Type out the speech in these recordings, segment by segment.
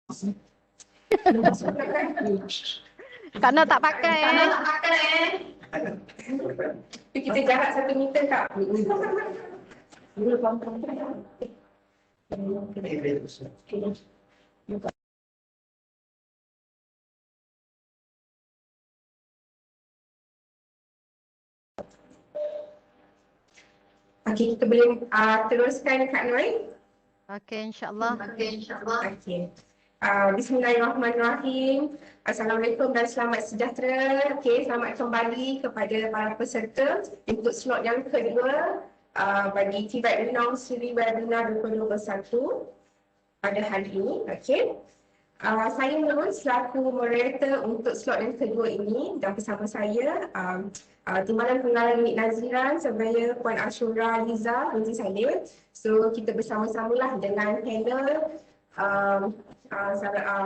Kak Noh tak pakai Karena tak pakai kita jarak 1 meter tak? Okey, kita boleh teruskan Kak Noi. Okey, insyaAllah. Okey, insyaAllah. Okey. Bismillahirrahmanirrahim. Assalamualaikum dan selamat sejahtera. Okey, selamat kembali kepada para peserta untuk slot yang kedua bagi TVET Renong Siri Webinar 2021 pada hari ini. Okey. Saya Nurul selaku moderator untuk slot yang kedua ini dan bersama saya Timbalan Penggarang Unit Naziran seraya Puan Ashura Liza binti Salim. So kita bersama-samalah dengan panel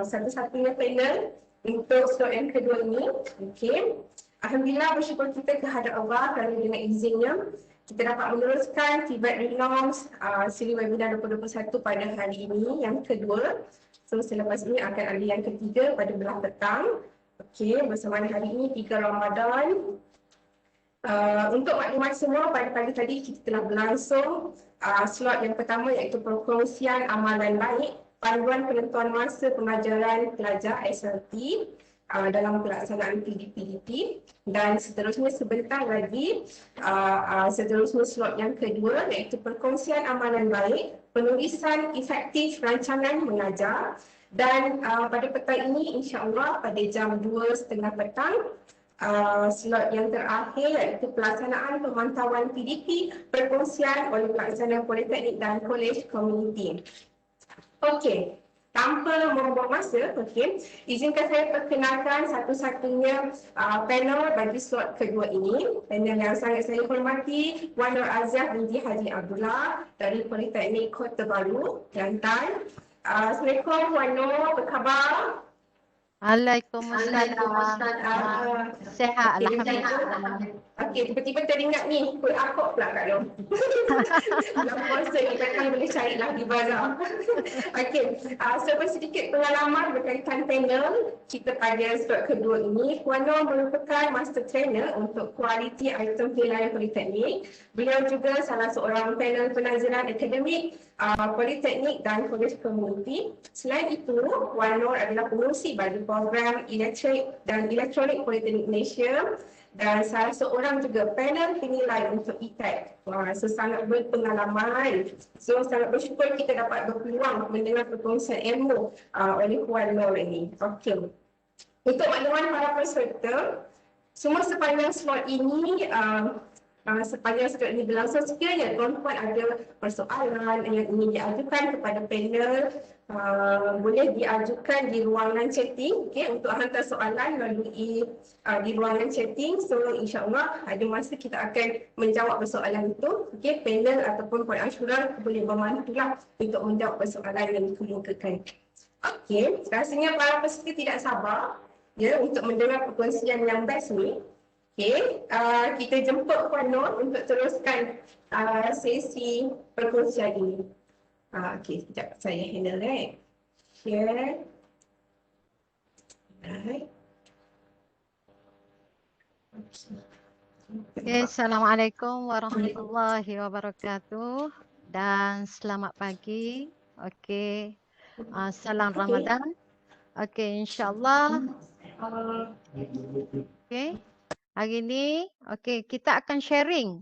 satu-satunya panel untuk slot yang kedua ini. Okey. Alhamdulillah bersyukur kita kehadrat Allah kerana dengan izinnya kita dapat meneruskan TVET Renong Siri Webinar 2021 pada hari ini yang kedua. So selepas ini akan ada yang ketiga pada belah petang. Okey, bersamaan hari ini 3 Ramadan. Untuk maklumat semua, pada pagi tadi kita telah berlangsung slot yang pertama iaitu perkongsian amalan baik, panduan penentuan masa pengajaran pelajar SLT dalam pelaksanaan PDP dan seterusnya sebentar lagi seterusnya slot yang kedua iaitu perkongsian amalan baik, penulisan efektif rancangan mengajar dan pada petang ini insya-Allah pada jam 2:30 petang slot yang terakhir iaitu pelaksanaan pemantauan PDP perkongsian oleh pelaksana Politeknik dan Kolej Komuniti. Okey, tanpa membuang masa, izinkan saya perkenalkan satu-satunya panel bagi slot kedua ini. Panel yang sangat saya hormati, Wan Nur Aziah binti Haji Abdullah dari Politeknik Kota Baru, Kelantan. Assalamualaikum Wan Nur, apa khabar? Waalaikumsalam. Sehat, alhamdulillah. Okey, tiba-tiba teringat ni, kuih akok pula Kak Long. Bulan puasa ni kadang boleh carilah di bazar. Okey, sedikit pengalaman berkaitan panel kita pada slot kedua ini. Puan Nur merupakan master trainer untuk kualiti item penilaian politeknik. Beliau juga salah seorang panel penaziran akademik Politeknik dan Kolej Komuniti. Selain itu, Puan Nur adalah pengurusi bagi program elektrik dan elektronik Politeknik Malaysia dan salah seorang juga panel penilai untuk E-Tech. So sangat berpengalaman. So sangat bersyukur kita dapat berpeluang mendengar perkongsian ilmu oleh Puan Nur ini. Okey. Untuk makluman para peserta, semua sepanjang slot ini sepanjang slot ini berlangsung, sekiranya tuan-tuan ada persoalan yang ingin diajukan kepada panel, boleh diajukan di ruangan chatting, untuk hantar soalan melalui di ruangan chatting. So insya-Allah ada masa kita akan menjawab persoalan itu. Panel ataupun Puan Ashura boleh membantulah untuk menjawab persoalan yang dikemukakan. Rasanya para peserta tidak sabar untuk mendengar perkongsian yang best ni. Kita jemput Puan Nur untuk teruskan sesi perkongsian ini. Sekejap saya handle share. Right. Assalamualaikum warahmatullahi wabarakatuh dan selamat pagi. Salam Ramadan. InsyaAllah. Hari ini kita akan sharing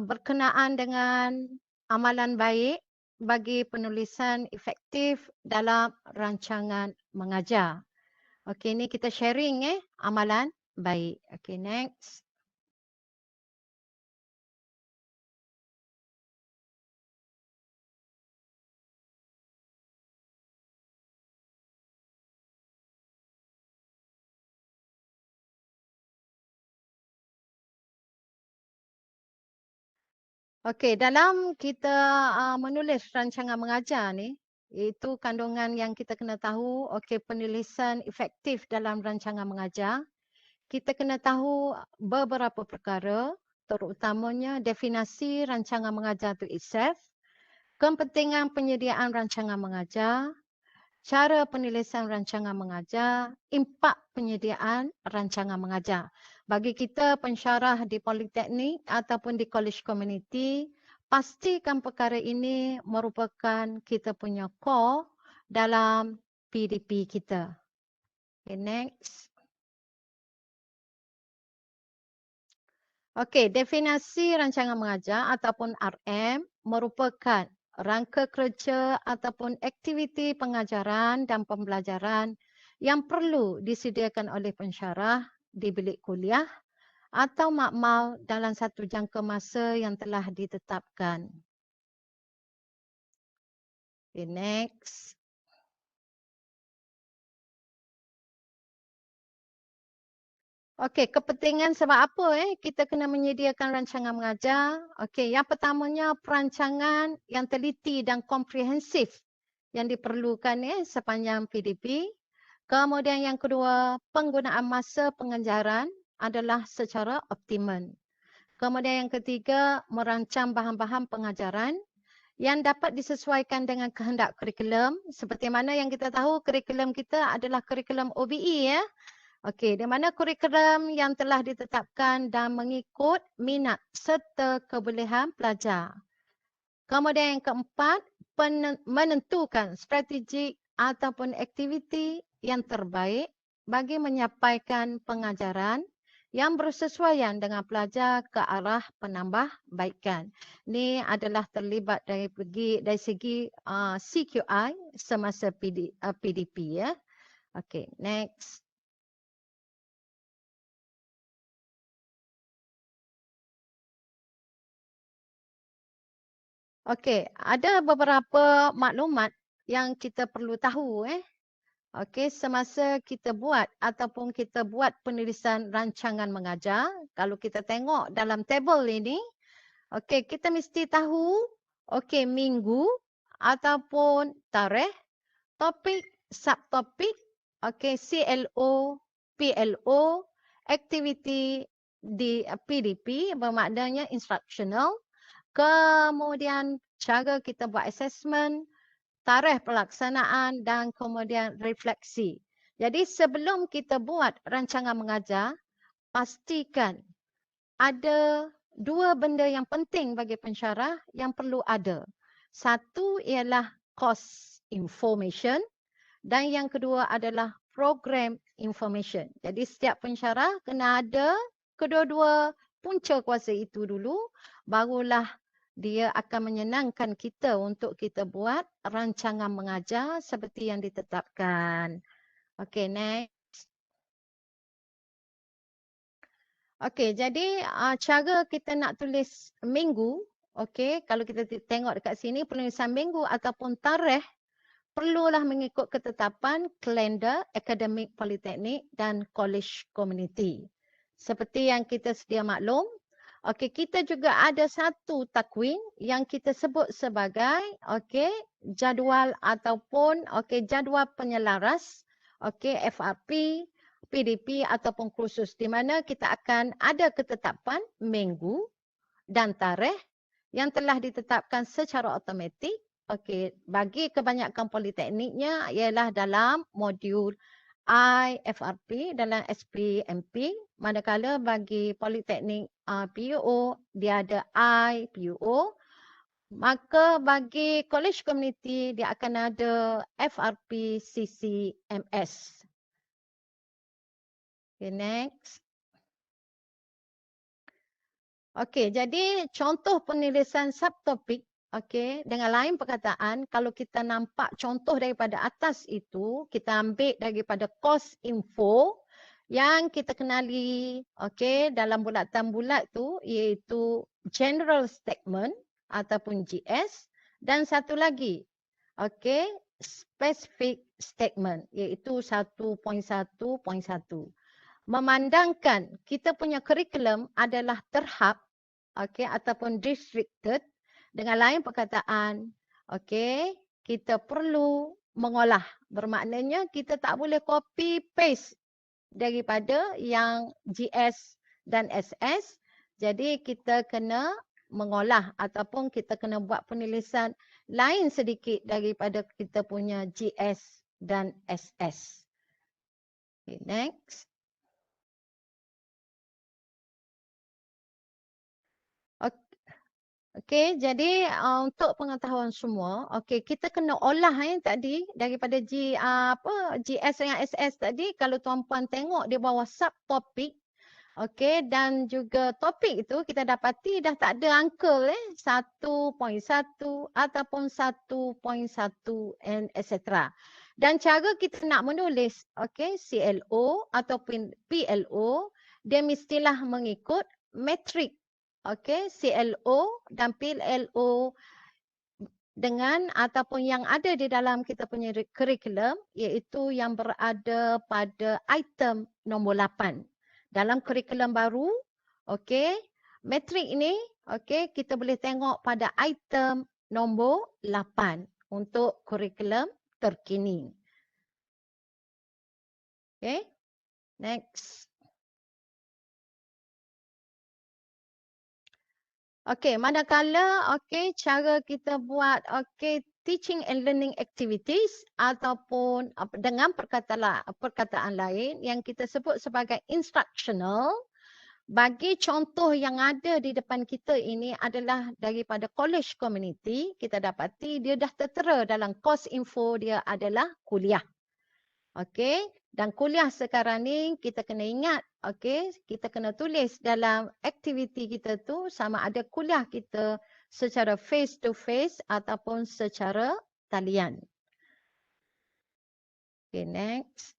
berkenaan dengan amalan baik bagi penulisan efektif dalam rancangan mengajar. Ini kita sharing amalan baik. Next. Dalam kita menulis rancangan mengajar ni, itu kandungan yang kita kena tahu, penulisan efektif dalam rancangan mengajar. Kita kena tahu beberapa perkara, terutamanya definisi rancangan mengajar itu itself, kepentingan penyediaan rancangan mengajar, cara penulisan rancangan mengajar, impak penyediaan rancangan mengajar. Bagi kita pensyarah di Politeknik ataupun di College Community, pastikan perkara ini merupakan kita punya core dalam PDP kita. Okay, next. Okey, definisi rancangan mengajar ataupun RM merupakan rangka kerja ataupun aktiviti pengajaran dan pembelajaran yang perlu disediakan oleh pensyarah di bilik kuliah atau makmal dalam satu jangka masa yang telah ditetapkan. Okay, next. Okey, kepentingan sebab apa kita kena menyediakan rancangan mengajar? Okey, yang pertamanya perancangan yang teliti dan komprehensif yang diperlukan sepanjang PDP. Kemudian yang kedua, penggunaan masa pengajaran adalah secara optimum. Kemudian yang ketiga, merancang bahan-bahan pengajaran yang dapat disesuaikan dengan kehendak kurikulum. Seperti mana yang kita tahu, kurikulum kita adalah kurikulum OBE Okey, di mana kurikulum yang telah ditetapkan dan mengikut minat serta kebolehan pelajar. Kemudian yang keempat, menentukan strategi ataupun aktiviti yang terbaik bagi menyampaikan pengajaran yang bersesuaian dengan pelajar ke arah penambahbaikan. Ini adalah terlibat dari segi CQI semasa PDP ya. Okey, next. Okey, ada beberapa maklumat yang kita perlu tahu Okey, semasa kita buat ataupun kita buat penulisan rancangan mengajar, kalau kita tengok dalam tabel ini, okey, kita mesti tahu okey minggu ataupun tarikh, topik, subtopik, okey CLO, PLO, aktiviti di PDP bermaknanya instructional. Kemudian cara kita buat assessment, tarikh pelaksanaan dan kemudian refleksi. Jadi sebelum kita buat rancangan mengajar, pastikan ada dua benda yang penting bagi pensyarah yang perlu ada. Satu ialah course information dan yang kedua adalah program information. Jadi setiap pensyarah kena ada kedua-dua punca kuasa itu dulu, barulah dia akan menyenangkan kita untuk kita buat rancangan mengajar seperti yang ditetapkan. Okey, next. Okey, jadi cara kita nak tulis minggu, okey, kalau kita tengok dekat sini penulisan minggu ataupun tarikh perlulah mengikut ketetapan kalender akademik politeknik dan college community. Seperti yang kita sedia maklum, okey, kita juga ada satu takwin yang kita sebut sebagai okey jadual ataupun okey jadual penyelaras okey FRP, PDP ataupun kursus di mana kita akan ada ketetapan minggu dan tarikh yang telah ditetapkan secara automatik okey bagi kebanyakan politekniknya ialah dalam modul IFRP dalam SPMP, manakala bagi Politeknik PUO dia ada IPUO, maka bagi College Community dia akan ada FRP CCMS. Okay, next. Okey, jadi contoh penulisan subtopik okey, dengan lain perkataan, kalau kita nampak contoh daripada atas itu, kita ambil daripada course info yang kita kenali okey dalam bulatan bulat tu iaitu general statement ataupun GS dan satu lagi okey specific statement iaitu 1.1.1. Memandangkan kita punya kurikulum adalah terhad okey ataupun restricted, dengan lain perkataan okey kita perlu mengolah, bermaknanya kita tak boleh copy paste daripada yang GS dan SS, jadi kita kena mengolah ataupun kita kena buat penulisan lain sedikit daripada kita punya GS dan SS. Okay, next. Okey, jadi untuk pengetahuan semua, okey, kita kena olah tadi daripada GS dengan SS tadi, kalau tuan-puan tengok di bawah subtopik, okey, dan juga topik itu kita dapati dah tak ada angka 1.1 ataupun 1.1 and etc. Dan cara kita nak menulis, okey, CLO ataupun PLO, dia mestilah mengikut metrik. Okey, CLO dan PLO dengan ataupun yang ada di dalam kita punya kurikulum, iaitu yang berada pada item nombor 8. Dalam kurikulum baru, okey, metrik ini, okey, kita boleh tengok pada item nombor 8 untuk kurikulum terkini. Okey, next. Okey, manakala cara kita buat teaching and learning activities ataupun dengan perkataan lain yang kita sebut sebagai instructional, bagi contoh yang ada di depan kita ini adalah daripada college community, kita dapati dia dah tertera dalam course info dia adalah kuliah. Okey, dan kuliah sekarang ni kita kena ingat, okey, kita kena tulis dalam aktiviti kita tu sama ada kuliah kita secara face to face ataupun secara talian. Okay, next.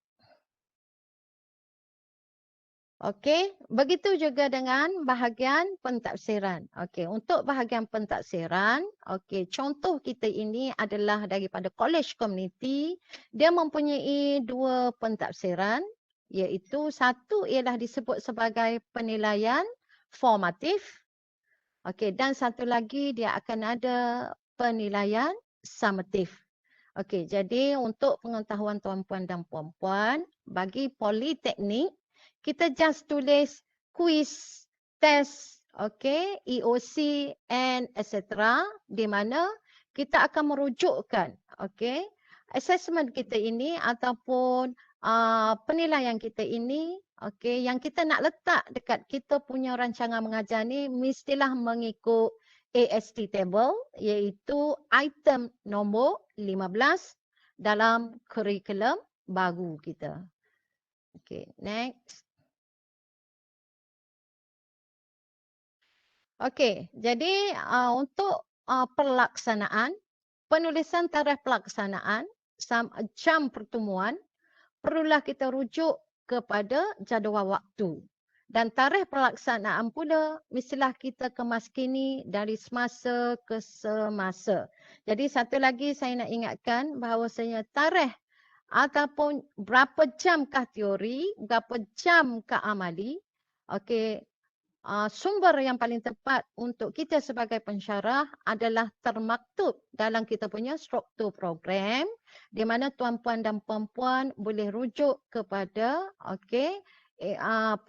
Okey, begitu juga dengan bahagian pentafsiran. Okey, untuk bahagian pentafsiran, okey, contoh kita ini adalah daripada college community. Dia mempunyai 2 pentafsiran, iaitu satu ialah disebut sebagai penilaian formatif. Okey, dan satu lagi dia akan ada penilaian summatif. Okey, jadi untuk pengetahuan tuan-puan dan puan-puan, bagi politeknik, kita just tulis quiz, test, okay, EOC and etc. Di mana kita akan merujukkan okay, assessment kita ini ataupun penilaian kita ini okay, yang kita nak letak dekat kita punya rancangan mengajar ni mestilah mengikut AST table, iaitu item nombor 15 dalam kurikulum baru kita. Okay, next. Okey, jadi untuk pelaksanaan, penulisan tarikh pelaksanaan, jam pertemuan, perlulah kita rujuk kepada jadual waktu. Dan tarikh pelaksanaan pula mestilah kita kemaskini dari semasa ke semasa. Jadi satu lagi saya nak ingatkan bahawasanya tarikh ataupun berapa jamkah teori, berapa jamkah amali, okey, sumber yang paling tepat untuk kita sebagai pensyarah adalah termaktub dalam kita punya struktur program di mana tuan-puan dan puan-puan boleh rujuk kepada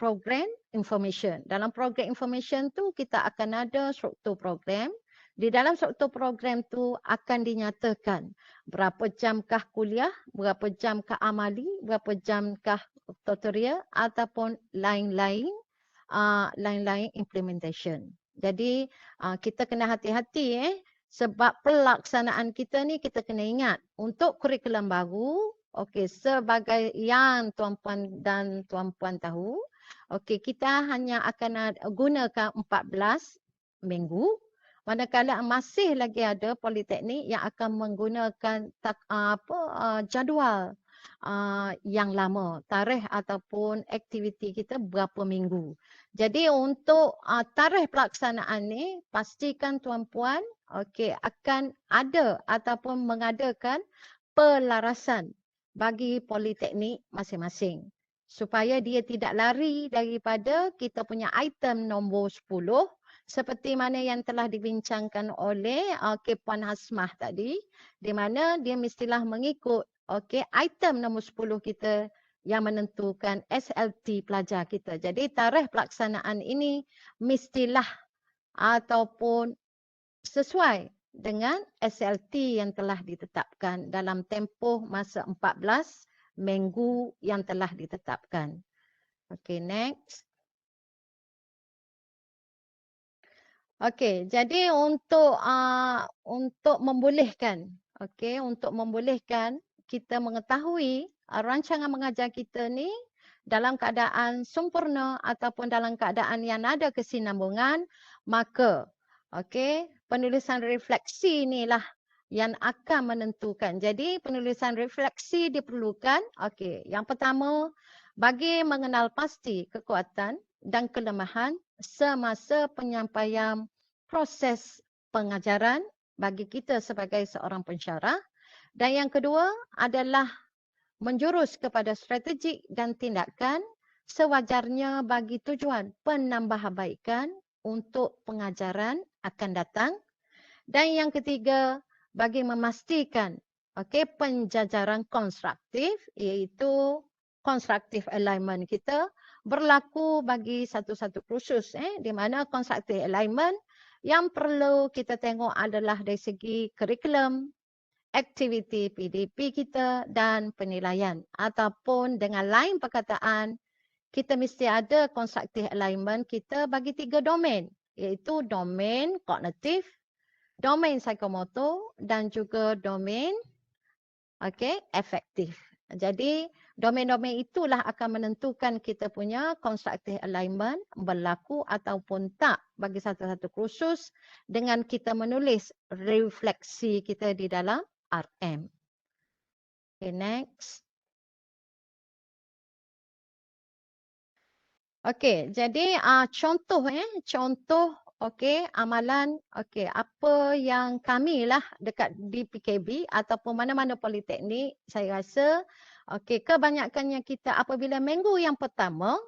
program information. Dalam program information tu kita akan ada struktur program. Di dalam struktur program tu akan dinyatakan berapa jamkah kuliah, berapa jamkah amali, berapa jamkah tutorial ataupun lain-lain implementation. Jadi kita kena hati-hati sebab pelaksanaan kita ni kita kena ingat untuk kurikulum baru, okey, sebagai yang tuan-puan dan tuan-puan tahu, okey, kita hanya akan gunakan 14 minggu, manakala masih lagi ada politeknik yang akan menggunakan jadual yang lama, tarikh ataupun aktiviti kita berapa minggu. Jadi untuk tarikh pelaksanaan ni pastikan tuan-puan akan ada ataupun mengadakan pelarasan bagi politeknik masing-masing supaya dia tidak lari daripada kita punya item nombor 10 seperti mana yang telah dibincangkan oleh Puan Hasmah tadi, di mana dia mestilah mengikut item nombor 10 kita yang menentukan SLT pelajar kita. Jadi tarikh pelaksanaan ini mestilah ataupun sesuai dengan SLT yang telah ditetapkan dalam tempoh masa 14 minggu yang telah ditetapkan. Okey, next. Okey, jadi untuk membolehkan, untuk membolehkan kita mengetahui rancangan mengajar kita ni dalam keadaan sempurna ataupun dalam keadaan yang ada kesinambungan, maka penulisan refleksi inilah yang akan menentukan. Jadi penulisan refleksi diperlukan. Yang pertama, bagi mengenal pasti kekuatan dan kelemahan semasa penyampaian proses pengajaran bagi kita sebagai seorang pensyarah. Dan yang kedua adalah menjurus kepada strategi dan tindakan sewajarnya bagi tujuan penambahbaikan untuk pengajaran akan datang. Dan yang ketiga, bagi memastikan penjajaran konstruktif, iaitu constructive alignment kita berlaku bagi satu-satu kursus di mana constructive alignment yang perlu kita tengok adalah dari segi kurikulum, aktiviti PDP kita dan penilaian, ataupun dengan lain perkataan kita mesti ada constructive alignment kita bagi 3 domain, iaitu domain kognitif, domain psikomotor dan juga domain efektif. Jadi domain-domain itulah akan menentukan kita punya constructive alignment berlaku ataupun tak bagi satu-satu kursus dengan kita menulis refleksi kita di dalam RM. Okay, next. Okay, jadi contoh amalan apa yang kami lah dekat di PKB ataupun mana-mana politeknik, saya rasa kebanyakannya kita apabila minggu yang pertama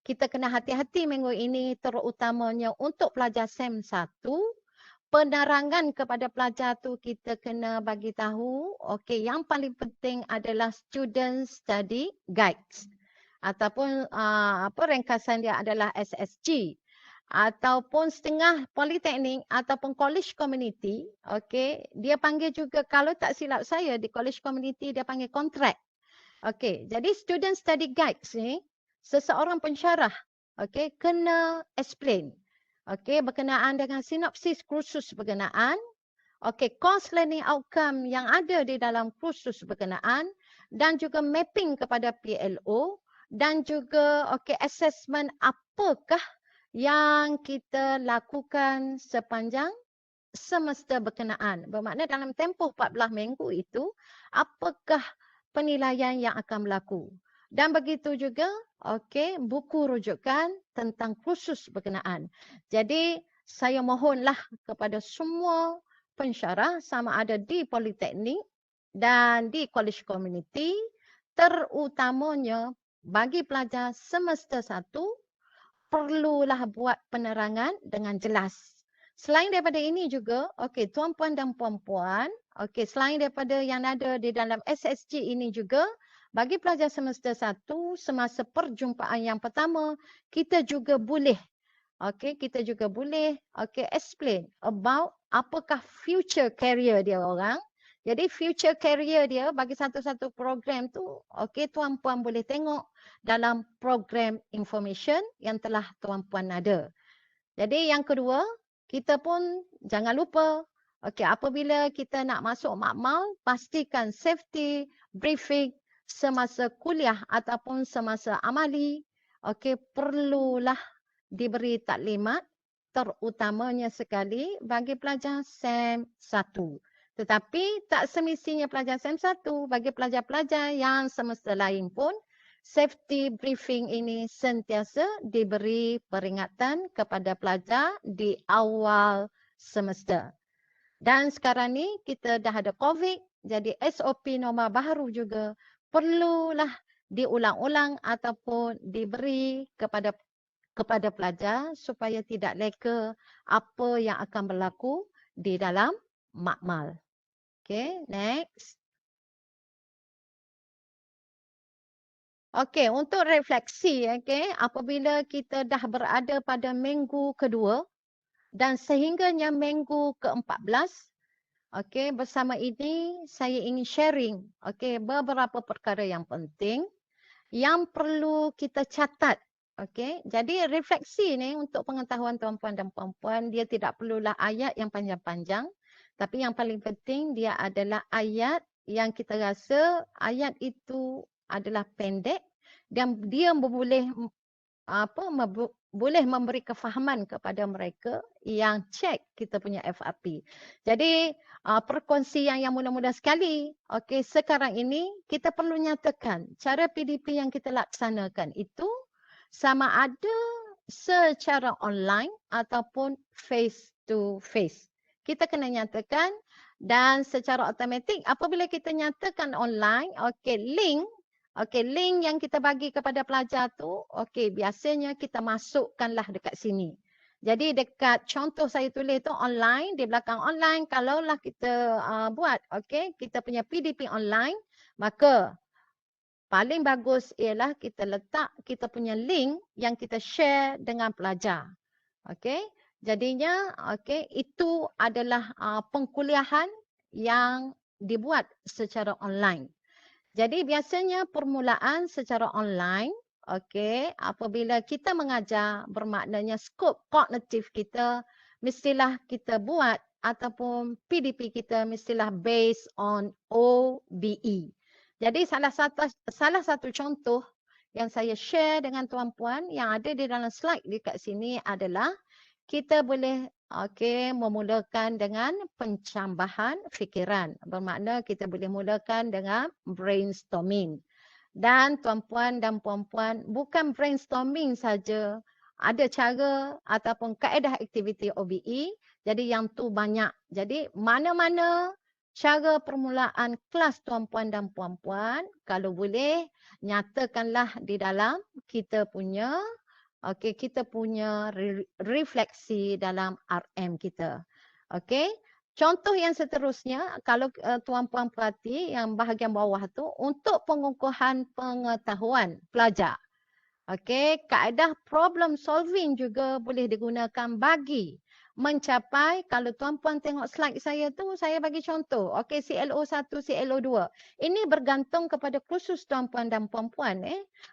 kita kena hati-hati minggu ini, terutamanya untuk pelajar SEM 1, penerangan kepada pelajar tu kita kena bagi tahu yang paling penting adalah student study guides ataupun ringkasan dia adalah SSG. Ataupun setengah politeknik ataupun college community, dia panggil juga, kalau tak silap saya di college community dia panggil kontrak. Jadi student study guides ni seseorang pensyarah kena explain berkenaan dengan sinopsis kursus berkenaan, course learning outcome yang ada di dalam kursus berkenaan, dan juga mapping kepada PLO, dan juga assessment apakah yang kita lakukan sepanjang semester berkenaan. Bermakna dalam tempoh 14 minggu itu, apakah penilaian yang akan berlaku. Dan begitu juga buku rujukan tentang kursus berkenaan. Jadi saya mohonlah kepada semua pensyarah sama ada di politeknik dan di college community, terutamanya bagi pelajar semester 1, perlulah buat penerangan dengan jelas. Selain daripada ini juga, tuan-puan dan puan-puan, selain daripada yang ada di dalam SSG ini juga, bagi pelajar semester 1, semasa perjumpaan yang pertama, kita juga boleh explain about apakah future career dia orang. Jadi future career dia bagi satu-satu program tu, tuan-puan boleh tengok dalam program information yang telah tuan-puan ada. Jadi yang kedua, kita pun jangan lupa, apabila kita nak masuk makmal, pastikan safety briefing semasa kuliah ataupun semasa amali, perlulah diberi taklimat, terutamanya sekali bagi pelajar SEM 1. Tetapi tak semestinya pelajar SEM 1, bagi pelajar-pelajar yang semester lain pun, safety briefing ini sentiasa diberi peringatan kepada pelajar di awal semester. Dan sekarang ni kita dah ada COVID, jadi SOP norma baru juga perlulah diulang-ulang ataupun diberi kepada pelajar supaya tidak leka apa yang akan berlaku di dalam makmal. Next. Untuk refleksi, apabila kita dah berada pada minggu kedua dan sehingganya minggu ke-14, Okey, bersama ini saya ingin sharing, okey, beberapa perkara yang penting yang perlu kita catat. Okey, jadi refleksi ni untuk pengetahuan tuan-puan dan puan-puan, dia tidak perlulah ayat yang panjang-panjang, tapi yang paling penting dia adalah ayat yang kita rasa ayat itu adalah pendek dan dia boleh boleh memberi kefahaman kepada mereka yang cek kita punya FRP. Jadi perkongsi yang mudah-mudah sekali. Okey, sekarang ini kita perlu nyatakan cara PDP yang kita laksanakan itu sama ada secara online ataupun face to face. Kita kena nyatakan dan secara automatik apabila kita nyatakan online, okey, link yang kita bagi kepada pelajar tu, okey, biasanya kita masukkanlah dekat sini. Jadi dekat contoh saya tulis tu online, di belakang online, kalaulah kita buat, okey, kita punya PDP online, maka paling bagus ialah kita letak kita punya link yang kita share dengan pelajar. Okey, jadinya okey, itu adalah pengkuliahan yang dibuat secara online. Jadi biasanya permulaan secara online, okey, apabila kita mengajar bermaknanya skop kognitif kita mestilah kita buat ataupun PDP kita mestilah based on OBE. Jadi salah satu contoh yang saya share dengan tuan-puan yang ada di dalam slide dekat sini adalah kita boleh memulakan dengan pencambahan fikiran. Bermakna kita boleh mulakan dengan brainstorming. Dan tuan-puan dan puan-puan, bukan brainstorming saja. Ada cara ataupun kaedah aktiviti OBE. Jadi yang tu banyak. Jadi mana-mana cara permulaan kelas tuan-puan dan puan-puan, kalau boleh nyatakanlah di dalam kita punya kita punya refleksi dalam RM kita. Okey. Contoh yang seterusnya, kalau tuan-puan perhati yang bahagian bawah tu, untuk pengukuhan pengetahuan pelajar. Okey, kaedah problem solving juga boleh digunakan bagi mencapai, kalau tuan-puan tengok slide saya tu, saya bagi contoh. Okey, CLO1, CLO2. Ini bergantung kepada kursus tuan-puan dan puan-puan.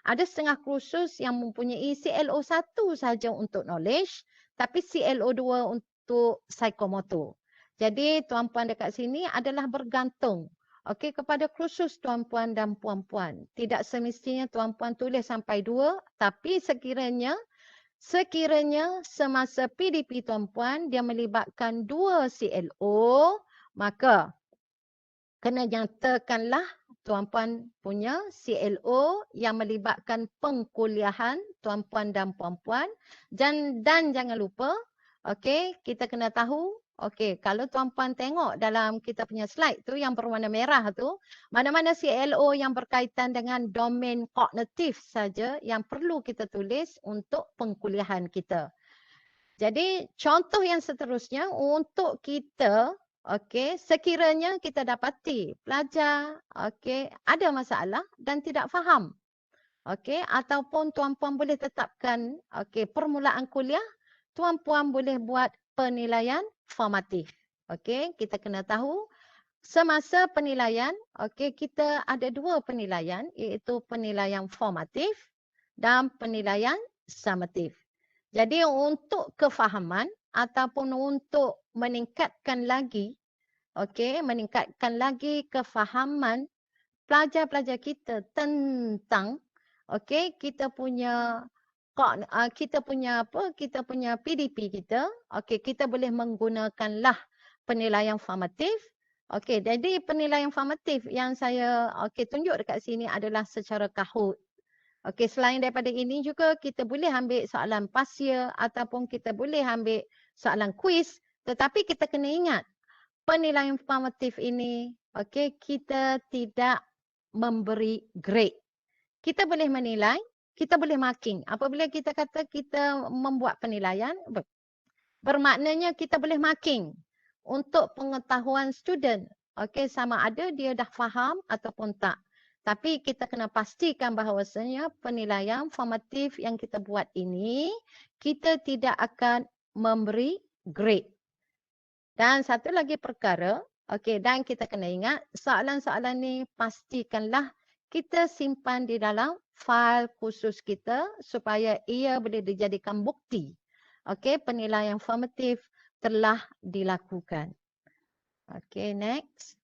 Ada setengah kursus yang mempunyai CLO1 saja untuk knowledge, tapi CLO2 untuk psikomotor. Jadi tuan-puan dekat sini adalah bergantung kepada kursus tuan-puan dan puan-puan. Tidak semestinya tuan-puan tulis sampai 2, tapi sekiranya semasa PDP tuan-puan dia melibatkan 2 CLO, maka kena nyatakanlah tuan-puan punya CLO yang melibatkan pengkuliahan tuan-puan dan puan-puan dan jangan lupa kita kena tahu kalau tuan-puan tengok dalam kita punya slide tu yang berwarna merah tu, mana-mana CLO yang berkaitan dengan domain kognitif saja yang perlu kita tulis untuk pengkuliahan kita. Jadi contoh yang seterusnya untuk kita, sekiranya kita dapati pelajar ada masalah dan tidak faham. Ataupun tuan-puan boleh tetapkan permulaan kuliah, tuan-puan boleh buat penilaian formatif. Kita kena tahu semasa penilaian, kita ada 2 penilaian iaitu penilaian formatif dan penilaian summative. Jadi untuk kefahaman ataupun untuk meningkatkan lagi kefahaman pelajar-pelajar kita tentang kita punya PDP kita, kita boleh menggunakanlah penilaian formatif. Jadi penilaian formatif yang saya tunjuk dekat sini adalah secara Kahoot. Selain daripada ini juga kita boleh ambil soalan pasya ataupun kita boleh ambil soalan kuis, tetapi kita kena ingat penilaian formatif ini kita tidak memberi grade. Kita boleh menilai, kita boleh marking. Apabila kita kata kita membuat penilaian, bermaknanya kita boleh marking untuk pengetahuan student. Sama ada dia dah faham ataupun tak. Tapi kita kena pastikan bahawasanya penilaian formatif yang kita buat ini, kita tidak akan memberi grade. Dan satu lagi perkara, Okey, dan kita kena ingat soalan-soalan ni pastikanlah kita simpan di dalam fail khusus kita supaya ia boleh dijadikan bukti. Okey, penilaian formatif telah dilakukan. Okey, next.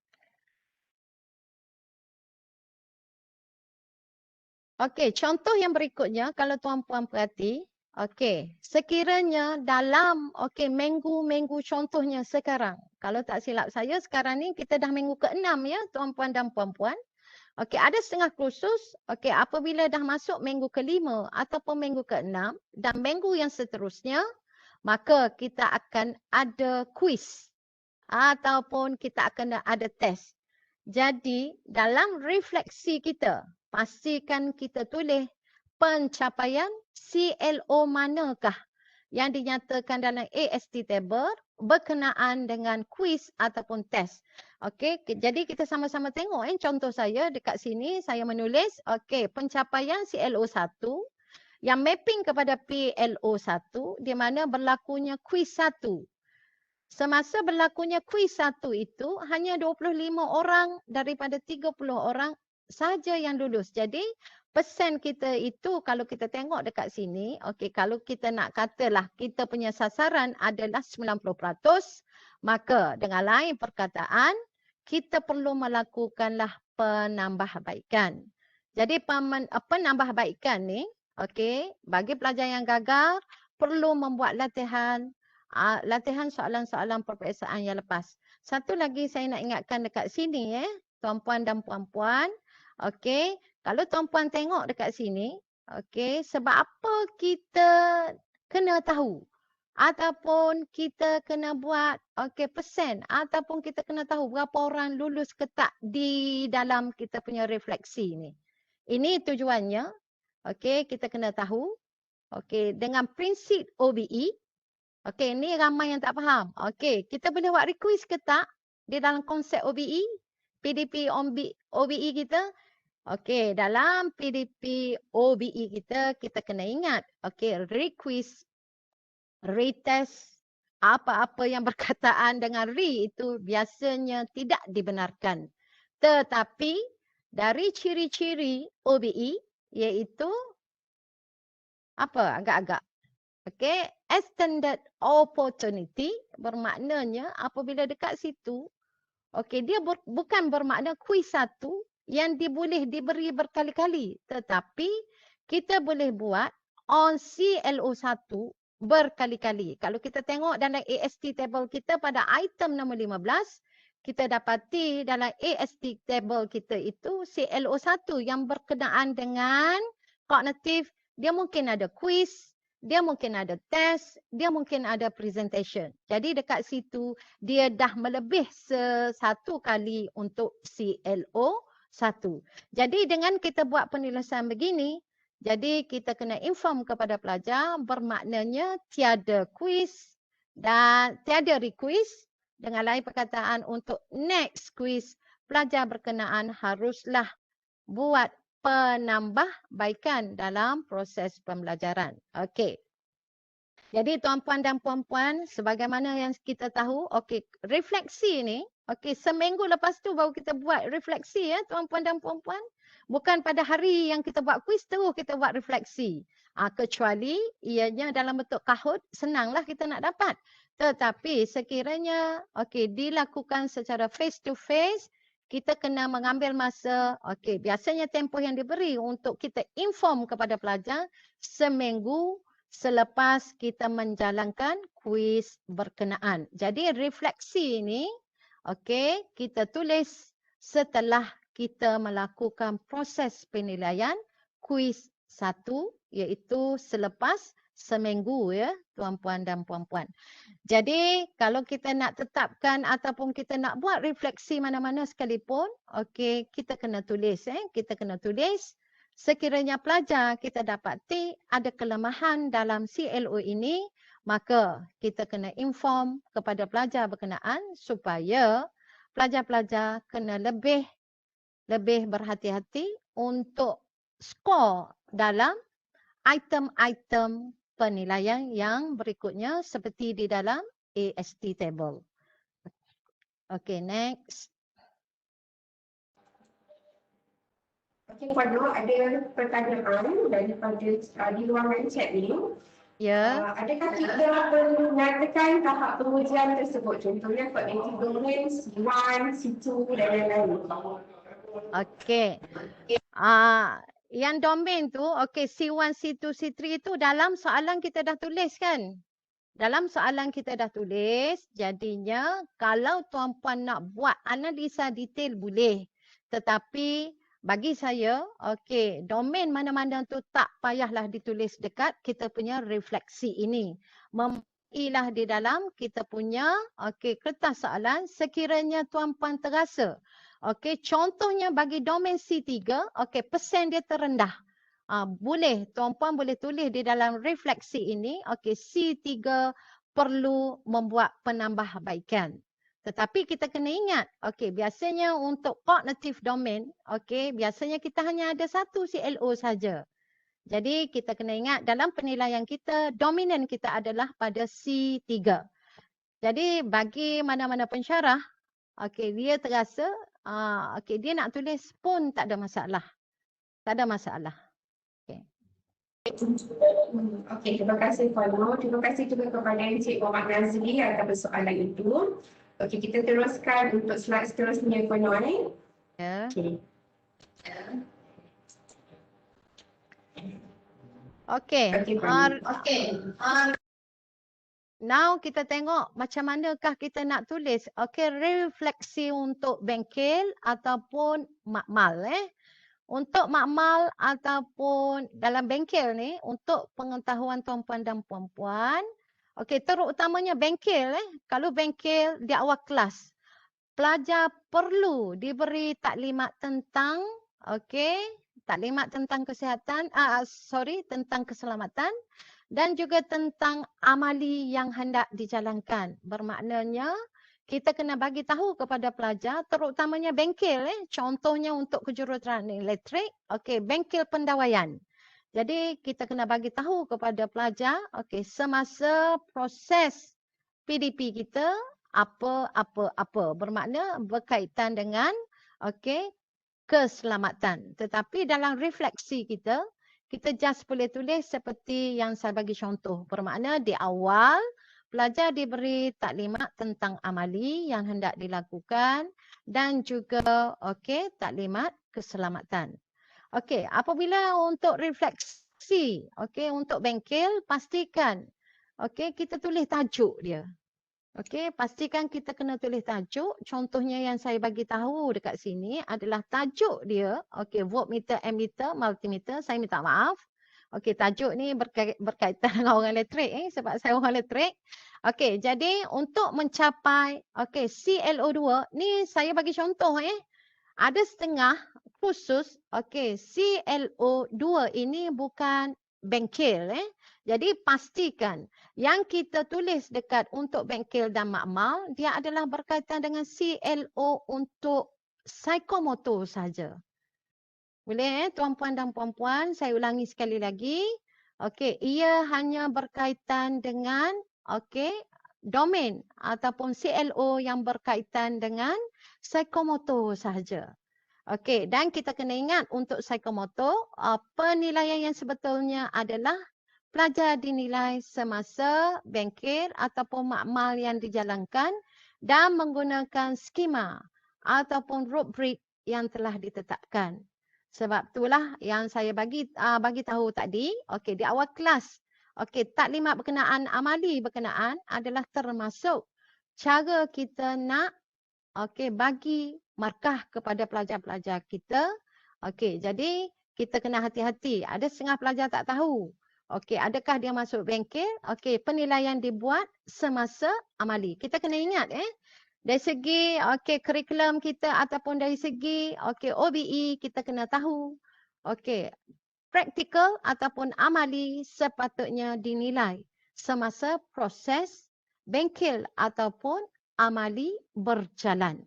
Okey, contoh yang berikutnya kalau tuan-puan perhati, okey, sekiranya dalam minggu-minggu contohnya sekarang. Kalau tak silap saya sekarang ni kita dah minggu ke-6 ya tuan-puan dan puan-puan. Okey, ada setengah kursus, okey, apabila dah masuk minggu ke-5 ataupun minggu ke-6 dan minggu yang seterusnya, maka kita akan ada kuis ataupun kita akan ada test. Jadi, dalam refleksi kita, pastikan kita tulis pencapaian CLO manakah yang dinyatakan dalam AST table berkenaan dengan kuis ataupun test. Okey, jadi kita sama-sama tengok contoh saya dekat sini saya menulis pencapaian CLO1 yang mapping kepada PLO1 di mana berlakunya kuis 1. Semasa berlakunya kuis 1 itu hanya 25 orang daripada 30 orang saja yang lulus. Jadi persen kita itu kalau kita tengok dekat sini, kalau kita nak katalah kita punya sasaran adalah 90%, maka dengan lain perkataan kita perlu melakukanlah penambahbaikan. Jadi penambahbaikan ni, bagi pelajar yang gagal perlu membuat latihan soalan-soalan peperiksaan yang lepas. Satu lagi saya nak ingatkan dekat sini tuan-puan dan puan-puan. Okey, kalau tuan-puan tengok dekat sini, sebab apa kita kena tahu ataupun kita kena buat persen ataupun kita kena tahu berapa orang lulus ke tak di dalam kita punya refleksi ni. Ini tujuannya, kita kena tahu dengan prinsip OBE. Okey, ni ramai yang tak faham. Okey, kita boleh buat request ke tak di dalam konsep OBE? PDP OBE kita. Okey, dalam PDP OBE kita kena ingat. Request, retest, apa-apa yang berkataan dengan itu biasanya tidak dibenarkan. Tetapi dari ciri-ciri OBE iaitu apa agak-agak? Extended opportunity bermaknanya apabila dekat situ, dia bukan bermakna kuis 1 yang boleh diberi berkali-kali. Tetapi kita boleh buat on CLO1 berkali-kali. Kalau kita tengok dalam AST table kita pada item nombor 15, kita dapati dalam AST table kita itu CLO1 yang berkenaan dengan kognitif, dia mungkin ada kuis, dia mungkin ada test, dia mungkin ada presentation. Jadi dekat situ dia dah melebih satu kali untuk CLO1. Jadi dengan kita buat penulisan begini, jadi kita kena inform kepada pelajar bermaknanya tiada kuis dan tiada request. Dengan lain perkataan untuk next quiz, pelajar berkenaan haruslah buat penambahbaikan dalam proses pembelajaran. Okey. Jadi tuan-puan dan puan-puan, sebagaimana yang kita tahu, refleksi ni, seminggu lepas tu baru kita buat refleksi ya tuan-puan dan puan-puan. Bukan pada hari yang kita buat kuis terus kita buat refleksi. Kecuali ianya dalam bentuk kahut, senanglah kita nak dapat. Tetapi sekiranya dilakukan secara face to face, kita kena mengambil masa, biasanya tempoh yang diberi untuk kita inform kepada pelajar seminggu selepas kita menjalankan kuis berkenaan. Jadi refleksi ini, kita tulis setelah kita melakukan proses penilaian kuis 1 iaitu selepas seminggu ya tuan-puan dan puan-puan. Jadi kalau kita nak tetapkan ataupun kita nak buat refleksi mana-mana sekalipun, kita kena tulis kita kena tulis sekiranya pelajar kita dapati ada kelemahan dalam CLO ini, maka kita kena inform kepada pelajar berkenaan supaya pelajar-pelajar kena lebih berhati-hati untuk skor dalam item-item penilaian yang berikutnya seperti di dalam AST table. Okay, next. Okey, Fadlo, ada pertanyaan daripada di ruangan chat ni. Ya. Adakah kita perlu menyatakan tahap pengujian tersebut? Contohnya cognitive domain, C1, C2 dan lain-lain. Okey. Yang domain tu, okey, C1, C2, C3 itu dalam soalan kita dah tulis kan? Dalam soalan kita dah tulis, jadinya kalau tuan-puan nak buat analisa detail boleh. Tetapi bagi saya, okey, domain mana-mana tu tak payahlah ditulis dekat kita punya refleksi ini. Memailah di dalam kita punya okey kertas soalan sekiranya tuan-puan terasa. Okey, contohnya bagi domain C3, okey, persen dia terendah. Boleh, tuan-puan boleh tulis di dalam refleksi ini, okey, C3 perlu membuat penambahbaikan. Tetapi kita kena ingat, okey, biasanya untuk cognitive domain, okey, biasanya kita hanya ada satu CLO saja. Jadi kita kena ingat dalam penilaian kita, dominan kita adalah pada C3. Jadi bagi mana-mana pensyarah, okey, dia terasa, okey, dia nak tulis pun tak ada masalah. Tak ada masalah. Okey, terima kasih Fadlo. Terima kasih juga kepada Encik Muhammad Nazli atas soalan itu. Okey, kita teruskan untuk slide seterusnya Puan. Ya. Okey. Okey. Okey, Puan. Now kita tengok macam manakah kita nak tulis. Okey, refleksi untuk bengkel ataupun makmal. Untuk makmal ataupun dalam bengkel ni, untuk pengetahuan tuan-puan dan puan-puan. Okey, terutamanya bengkel. Kalau bengkel di awal kelas, pelajar perlu diberi taklimat tentang, okey, taklimat tentang kesihatan, tentang keselamatan dan juga tentang amali yang hendak dijalankan. Bermaknanya kita kena bagi tahu kepada pelajar terutamanya bengkel, contohnya untuk kejuruteraan elektrik, okey, bengkel pendawaian. Jadi kita kena bagi tahu kepada pelajar, okey, semasa proses PDP kita apa, bermakna berkaitan dengan okey keselamatan. Tetapi dalam refleksi kita just boleh tulis seperti yang saya bagi contoh. Bermakna di awal pelajar diberi taklimat tentang amali yang hendak dilakukan dan juga okey taklimat keselamatan. Okey, apabila untuk refleksi, okey, untuk bengkel pastikan okey kita tulis tajuk dia. Okey, pastikan kita kena tulis tajuk. Contohnya yang saya bagi tahu dekat sini adalah tajuk dia. Okey, voltmeter, ammeter, multimeter. Saya minta maaf. Okey, tajuk ni berkaitan dengan orang elektrik sebab saya orang elektrik. Okey, jadi untuk mencapai okey CLO2 ni saya bagi contoh ada setengah khusus okey CLO2 ini bukan bengkel Jadi pastikan yang kita tulis dekat untuk bengkel dan makmal, dia adalah berkaitan dengan CLO untuk psikomotor saja. Boleh tuan-puan dan puan-puan, saya ulangi sekali lagi. Okey, ia hanya berkaitan dengan okey domain ataupun CLO yang berkaitan dengan psikomotor sahaja. Okey, dan kita kena ingat untuk psikomotor, penilaian yang sebetulnya adalah pelajar dinilai semasa bengkel ataupun makmal yang dijalankan dan menggunakan skema ataupun rubrik yang telah ditetapkan. Sebab itulah yang saya bagi tahu tadi, okey di awal kelas. Okey, taklimat berkenaan, amali berkenaan adalah termasuk cara kita nak bagi markah kepada pelajar-pelajar kita. Okey, jadi kita kena hati-hati. Ada setengah pelajar tak tahu. Okey, adakah dia masuk bengkel? Okey, penilaian dibuat semasa amali. Kita kena ingat dari segi kurikulum kita ataupun dari segi OBE kita kena tahu. Okey, praktikal ataupun amali sepatutnya dinilai semasa proses bengkel ataupun amali berjalan.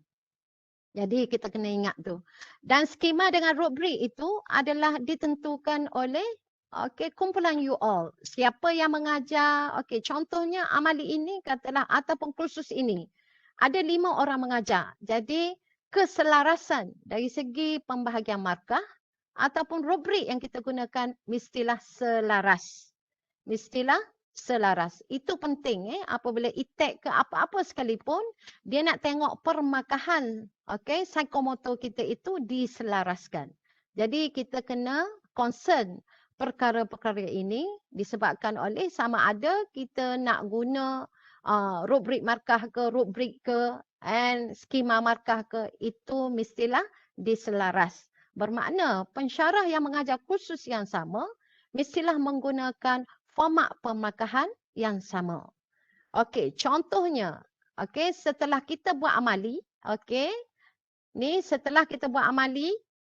Jadi kita kena ingat tu. Dan skema dengan rubrik itu adalah ditentukan oleh kumpulan you all. Siapa yang mengajar, contohnya amali ini katalah ataupun kursus ini. ada 5 orang mengajar. Jadi keselarasan dari segi pembahagian markah ataupun rubrik yang kita gunakan mestilah selaras. Mestilah selaras. Itu penting apabila e-tag ke apa-apa sekalipun, dia nak tengok permakahan psikomotor kita itu diselaraskan. Jadi kita kena concern perkara-perkara ini disebabkan oleh sama ada kita nak guna rubrik markah ke, rubrik ke, and skema markah ke, itu mestilah diselaras. Bermakna pensyarah yang mengajar kursus yang sama mestilah menggunakan format pemakahan yang sama. Okey, contohnya, setelah kita buat amali, ni setelah kita buat amali,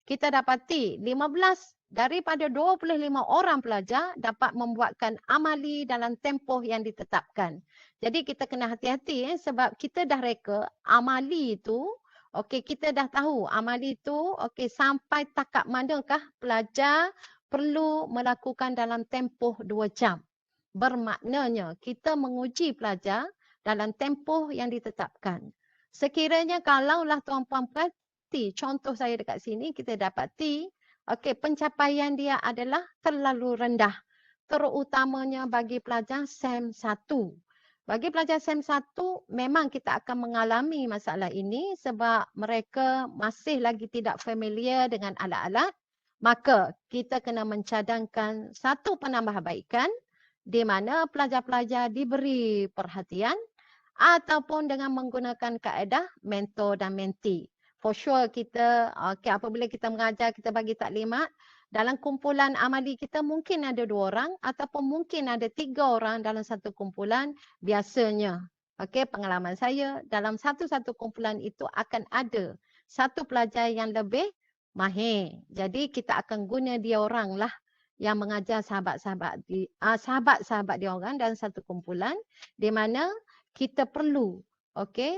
kita dapati 15 daripada 25 orang pelajar dapat membuatkan amali dalam tempoh yang ditetapkan. Jadi kita kena hati-hati sebab kita dah reka amali itu, kita dah tahu amali itu sampai takap manakah pelajar perlu melakukan dalam tempoh 2 jam. Bermaknanya kita menguji pelajar dalam tempoh yang ditetapkan. Sekiranya kalaulah tuan-puan perhati, contoh saya dekat sini kita dapati pencapaian dia adalah terlalu rendah. Terutamanya bagi pelajar SEM 1. Bagi pelajar SEM 1 memang kita akan mengalami masalah ini sebab mereka masih lagi tidak familiar dengan alat-alat. Maka kita kena mencadangkan satu penambahbaikan di mana pelajar-pelajar diberi perhatian ataupun dengan menggunakan kaedah mentor dan mentee. For sure kita apabila kita mengajar, kita bagi taklimat, dalam kumpulan amali kita mungkin ada 2 orang ataupun mungkin ada 3 orang dalam satu kumpulan. Biasanya, pengalaman saya dalam satu-satu kumpulan itu akan ada satu pelajar yang lebih mahir. Jadi kita akan guna dia orang lah yang mengajar sahabat-sahabat dia orang dalam satu kumpulan di mana kita perlu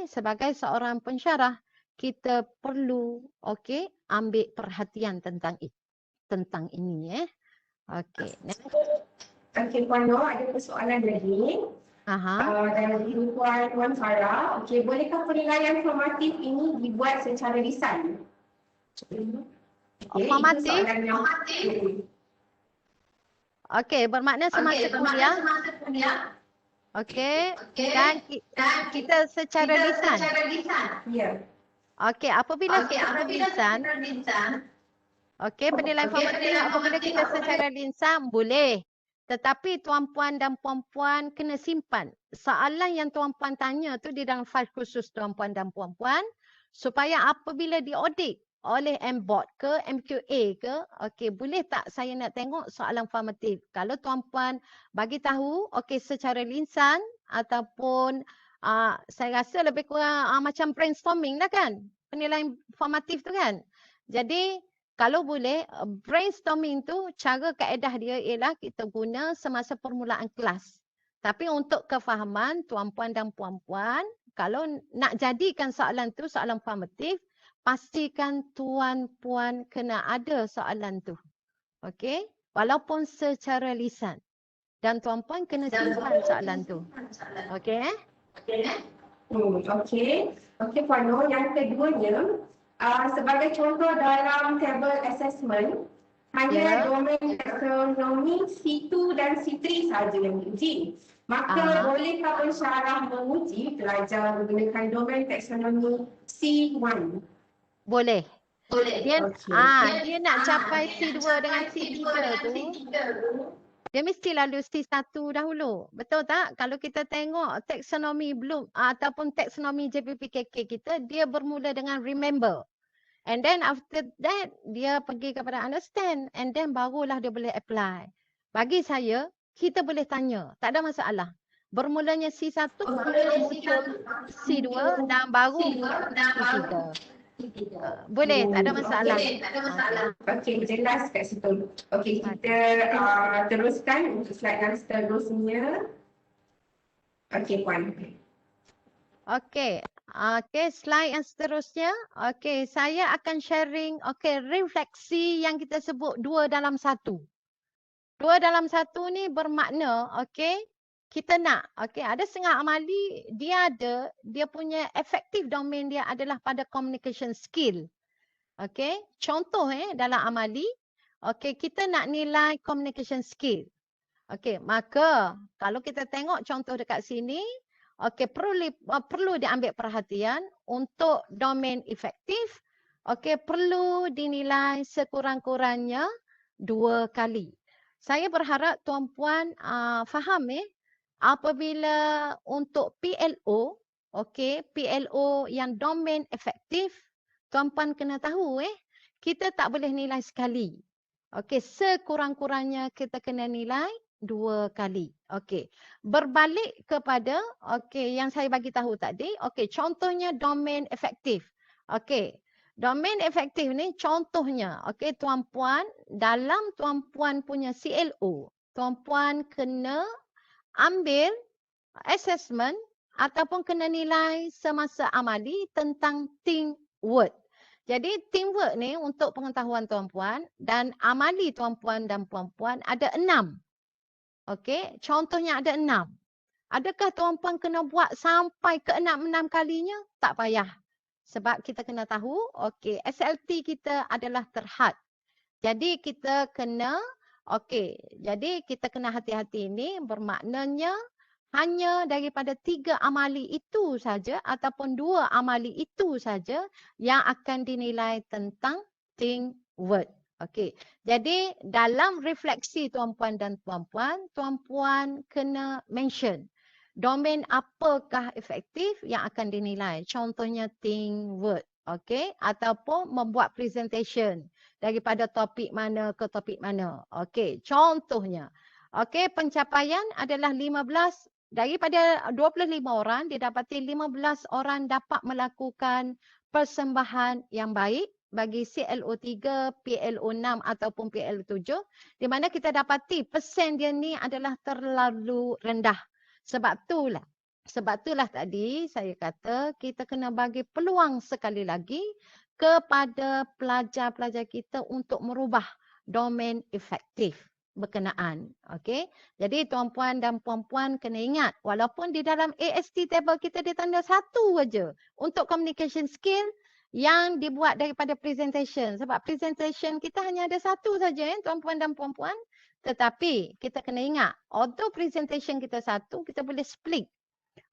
sebagai seorang pensyarah kita perlu ambil perhatian tentang ini Okey Puan Nur, ada persoalan lagi. Dari Puan Farah, bolehkah penilaian formatif ini dibuat secara lisan? Formatif? Bermakna semasa kuliah. Dan kita secara lisan. Ya. Apabila secara lisan, penilaian formatif apabila kita secara lisan boleh. Tetapi tuan-puan dan puan-puan kena simpan soalan yang tuan-puan tanya tu di dalam fail khusus tuan-puan dan puan-puan supaya apabila diaudit oleh MBOT ke MQA ke, boleh tak saya nak tengok soalan formatif. Kalau tuan-puan bagi tahu secara lisan ataupun saya rasa lebih kurang macam brainstorming lah kan, penilaian formatif tu kan. Jadi kalau boleh brainstorming tu cara kaedah dia ialah kita guna semasa permulaan kelas. Tapi untuk kefahaman tuan-puan dan puan-puan, kalau nak jadikan soalan tu soalan formatif, pastikan tuan-puan kena ada soalan tu. Walaupun secara lisan. Dan tuan-puan kena simpan soalan tu. Okey Puan Nur, yang keduanya, sebagai contoh dalam table assessment, hanya domain taksonomi C2 dan C3 sahaja yang diuji. Maka bolehkah pensyarah menguji pelajar menggunakan domain taksonomi C1? Boleh. Dia nak capai C2 dengan C3 tu, dia mesti lalu C1 dahulu. Betul tak? Kalau kita tengok taksonomi Bloom ataupun taksonomi JPPKK kita, dia bermula dengan remember. And then after that, dia pergi kepada understand. And then barulah dia boleh apply. Bagi saya, kita boleh tanya. Tak ada masalah. Bermulanya C1, muncul C2 dan baru C3. Boleh, tak ada masalah. Jelas kat situ. Kita teruskan untuk slide yang seterusnya. Puan. Slide yang seterusnya. Saya akan sharing refleksi yang kita sebut 2 dalam 1. 2 dalam 1 ni bermakna kita nak, okey, ada setengah amali dia punya efektif domain dia adalah pada communication skill. Okey, contoh dalam amali, okey, kita nak nilai communication skill. Okey, maka kalau kita tengok contoh dekat sini, okey, perlu diambil perhatian untuk domain efektif. Okey, perlu dinilai sekurang-kurangnya 2 kali. Saya berharap tuan-puan faham apabila untuk PLO, okey, PLO yang domain efektif, tuan-puan kena tahu kita tak boleh nilai sekali. Okey, sekurang-kurangnya kita kena nilai 2 kali. Okey. Berbalik kepada yang saya bagi tahu tadi, okey, contohnya domain efektif. Okey. Domain efektif ni contohnya, okey, tuan-puan, dalam tuan-puan punya CLO, tuan-puan kena ambil assessment ataupun kena nilai semasa amali tentang teamwork. Jadi teamwork ni untuk pengetahuan tuan-puan dan amali tuan-puan dan puan-puan ada 6. Okey, contohnya ada 6. Adakah tuan-puan kena buat sampai ke 6 kalinya? Tak payah. Sebab kita kena tahu, okey, SLT kita adalah terhad. Jadi kita kena, jadi kita kena hati-hati ini bermaknanya hanya daripada 3 amali itu saja ataupun 2 amali itu saja yang akan dinilai tentang teamwork. Okey. Jadi dalam refleksi tuan-puan dan puan-puan, tuan-puan kena mention domain apakah efektif yang akan dinilai. Contohnya teamwork. Okey, ataupun membuat presentation daripada topik mana ke topik mana. Okey, contohnya. Okey, pencapaian adalah 15 daripada 25 orang, didapati 15 orang dapat melakukan persembahan yang baik bagi CLO3, PLO6 ataupun PLO7, di mana kita dapati persen dia ni adalah terlalu rendah. Sebab itulah tadi saya kata kita kena bagi peluang sekali lagi kepada pelajar-pelajar kita untuk merubah domain efektif berkenaan. Okey. Jadi tuan-puan dan puan-puan kena ingat walaupun di dalam AST table kita ditanda satu saja untuk communication skill yang dibuat daripada presentation. Sebab presentation kita hanya ada satu saja tuan-puan dan puan-puan. Tetapi kita kena ingat, although presentation kita satu, kita boleh split.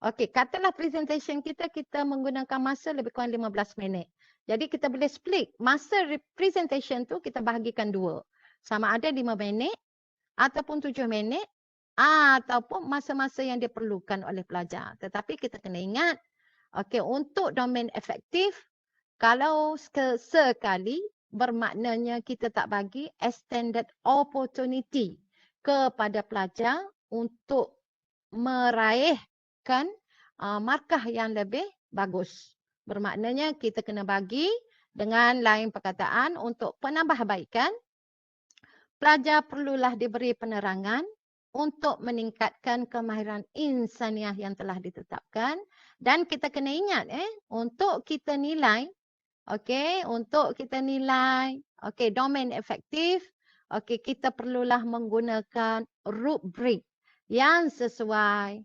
Okey, katalah presentation kita menggunakan masa lebih kurang 15 minit. Jadi kita boleh split masa presentation tu kita bahagikan 2. Sama ada 5 minit ataupun 7 minit ataupun masa-masa yang diperlukan oleh pelajar. Tetapi kita kena ingat, okey, untuk domain efektif, kalau sekali bermaknanya kita tak bagi extended opportunity kepada pelajar untuk meraihkan markah yang lebih bagus. Bermaknanya kita kena bagi dengan lain perkataan untuk penambahbaikan, pelajar perlulah diberi penerangan untuk meningkatkan kemahiran insaniah yang telah ditetapkan. Dan kita kena ingat untuk kita nilai, untuk kita nilai, domain efektif, kita perlulah menggunakan rubrik yang sesuai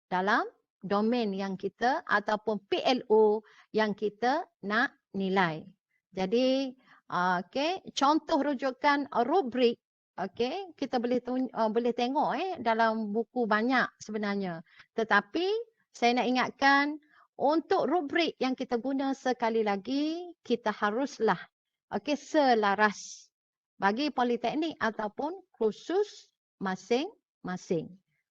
dalam domain yang kita ataupun PLO yang kita nak nilai. Jadi, contoh rujukan rubrik, kita boleh tengok dalam buku banyak sebenarnya. Tetapi saya nak ingatkan, untuk rubrik yang kita guna sekali lagi, kita haruslah selaras bagi politeknik ataupun kursus masing-masing.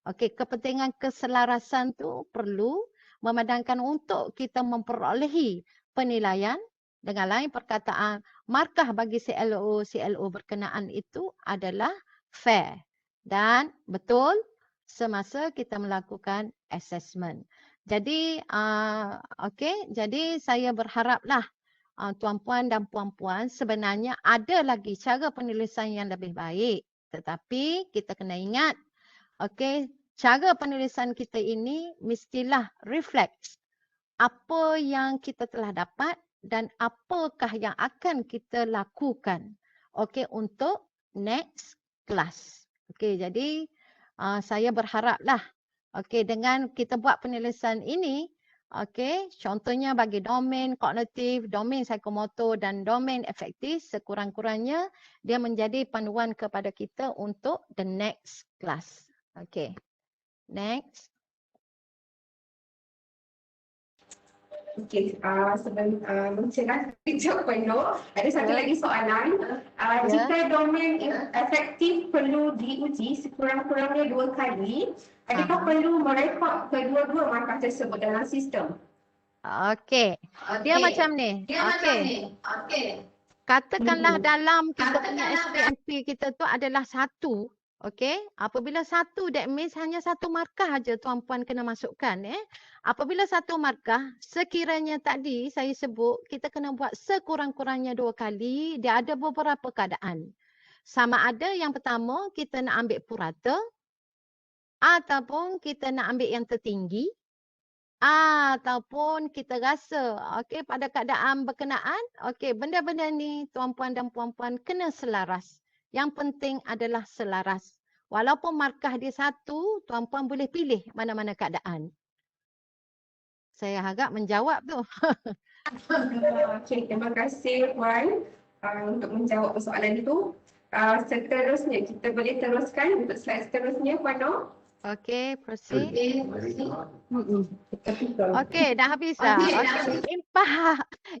Kepentingan keselarasan tu perlu memandangkan untuk kita memperolehi penilaian, dengan lain perkataan, markah bagi CLO berkenaan itu adalah fair dan betul semasa kita melakukan assessment. Jadi, jadi saya berharaplah tuan-puan dan puan-puan sebenarnya ada lagi cara penulisan yang lebih baik. Tetapi kita kena ingat, cara penulisan kita ini mestilah reflect apa yang kita telah dapat dan apakah yang akan kita lakukan untuk next class. Jadi saya berharaplah Okey, dengan kita buat penulisan ini, okey, contohnya bagi domain kognitif, domain psikomotor dan domain efektif, sekurang-kurangnya dia menjadi panduan kepada kita untuk the next class. Okey. Next. Okey, sebelum mencerah kejap penuh, ada satu Ya. lagi soalan. Ya. Jika domain efektif perlu diuji sekurang-kurangnya 2 kali, adakah perlu merekod kedua-dua markah tersebut dalam sistem? Okey. Dia macam ni. Okey. Katakanlah dalam kita punya SPMP kita tu adalah satu. Okey. Apabila satu, that means hanya satu markah aja tuan-puan kena masukkan. Apabila satu markah, sekiranya tadi saya sebut, kita kena buat sekurang-kurangnya 2 kali. Dia ada beberapa keadaan. Sama ada yang pertama, kita nak ambil purata. Ataupun kita nak ambil yang tertinggi. Ataupun kita rasa okey pada keadaan berkenaan, okey benda-benda ni tuan-puan dan puan-puan kena selaras. Yang penting adalah selaras. Walaupun markah dia satu, tuan-puan boleh pilih mana-mana keadaan. Saya harap menjawab tu. Okey, terima kasih Puan untuk menjawab persoalan itu. Seterusnya kita boleh teruskan untuk slide seterusnya Puan Noh. Okey, proceed. Okey, dah habis dah. Okey,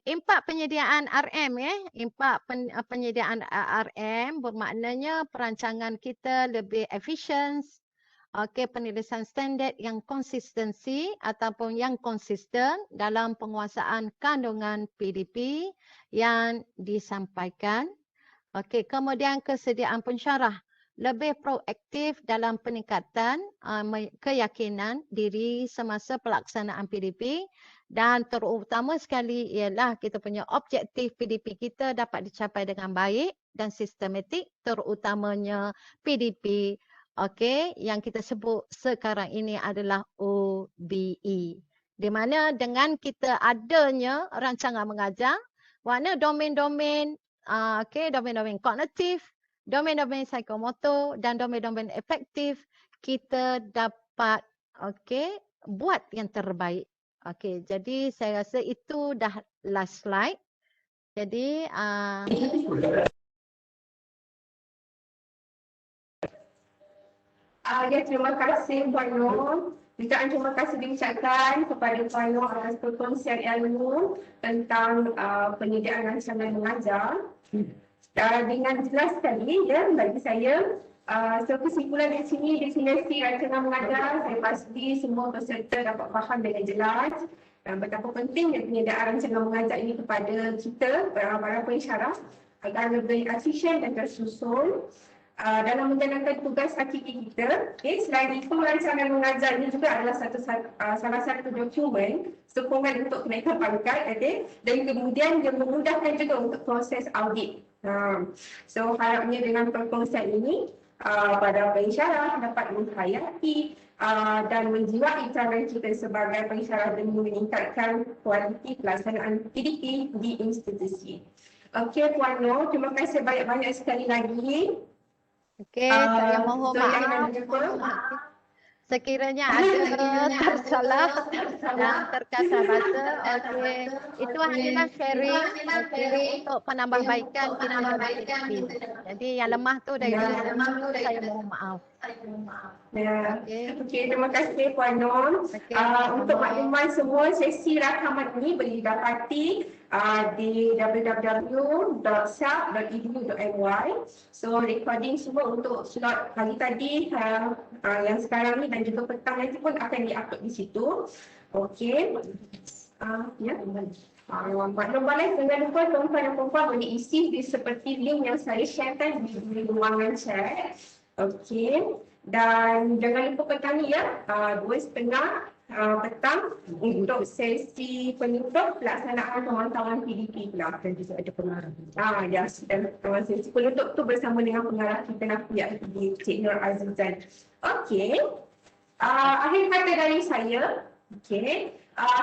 impak penyediaan RM Impak penyediaan RM bermaknanya perancangan kita lebih efisien. Okey, penulisan standard yang konsistensi ataupun yang konsisten dalam penguasaan kandungan PDP yang disampaikan. Okey, kemudian kesediaan pensyarah lebih proaktif dalam peningkatan keyakinan diri semasa pelaksanaan PDP dan terutama sekali ialah kita punya objektif PDP kita dapat dicapai dengan baik dan sistematik, terutamanya PDP yang kita sebut sekarang ini adalah OBE. Di mana dengan kita adanya rancangan mengajar, makna domain-domain domain-domain kognitif, domain-domain psikomotor dan domain-domain efektif kita dapat buat yang terbaik. Jadi saya rasa itu dah last slide. Jadi terima kasih Puan Noh. Jutaan terima kasih diucapkan kepada Puan Noh atas perkongsian ilmu tentang penyediaan rancangan mengajar. Dengan jelas sekali bagi saya, kesimpulan di sini definisi rancangan mengajar, saya pasti semua peserta dapat faham dengan jelas betapa pentingnya penyediaan rancangan mengajar ini kepada kita, para pensyarah agar lebih efisien dan tersusun dalam menjalankan tugas hakiki kita. Selain itu, rancangan mengajar ini juga adalah salah satu dokumen sokongan untuk kenaikan pangkat, dan kemudian dia memudahkan juga untuk proses audit. So harapnya dengan perkongsian ini para pensyarah dapat menghayati dan menjiwai peranan kita sebagai pensyarah demi meningkatkan kualiti pelaksanaan PDP di institusi. Okey Puan Noh, terima kasih banyak-banyak sekali lagi. Okey, saya mohon maaf. Sekiranya ada tersalah dan terkasar bahasa, okey, itu hanyalah sharing untuk penambahbaikan kita. Jadi yang lemah tu dari saya mohon maaf. Okey, terima kasih Puan Noh. Untuk makluman semua, sesi rakaman ini boleh didapati di www.sap.edu.my. So recording semua untuk slot pagi tadi yang sekarang ni dan juga petang nanti pun akan di-upload di situ. Okey. Maklum balik, jangan lupa tuan-tuan dan puan-puan boleh isi di seperti link yang saya sharekan di ruangan chat. Okey. Dan jangan lupa petang ni 2:30 petang untuk sesi penutup pelaksanaan pemantauan PDP pula. Dan juga ada pengarah. Dan sesi penutup tu bersama dengan pengarah kita Nafiat Cik Nur Azizan. Okey. Akhir kata dari saya. Okey.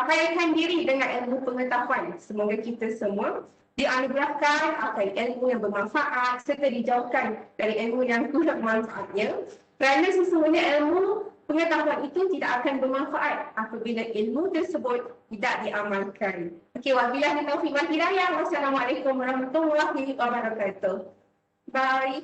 Kayakan diri dengan ilmu pengetahuan. Semoga kita semua dianugerahkan ilmu yang bermanfaat serta dijauhkan dari ilmu yang kurang manfaatnya. Kerana sesungguhnya ilmu pengetahuan itu tidak akan bermanfaat apabila ilmu tersebut tidak diamalkan. Okey, wabillahi taufiq wal hidayah. Wassalamualaikum warahmatullahi wabarakatuh. Bye.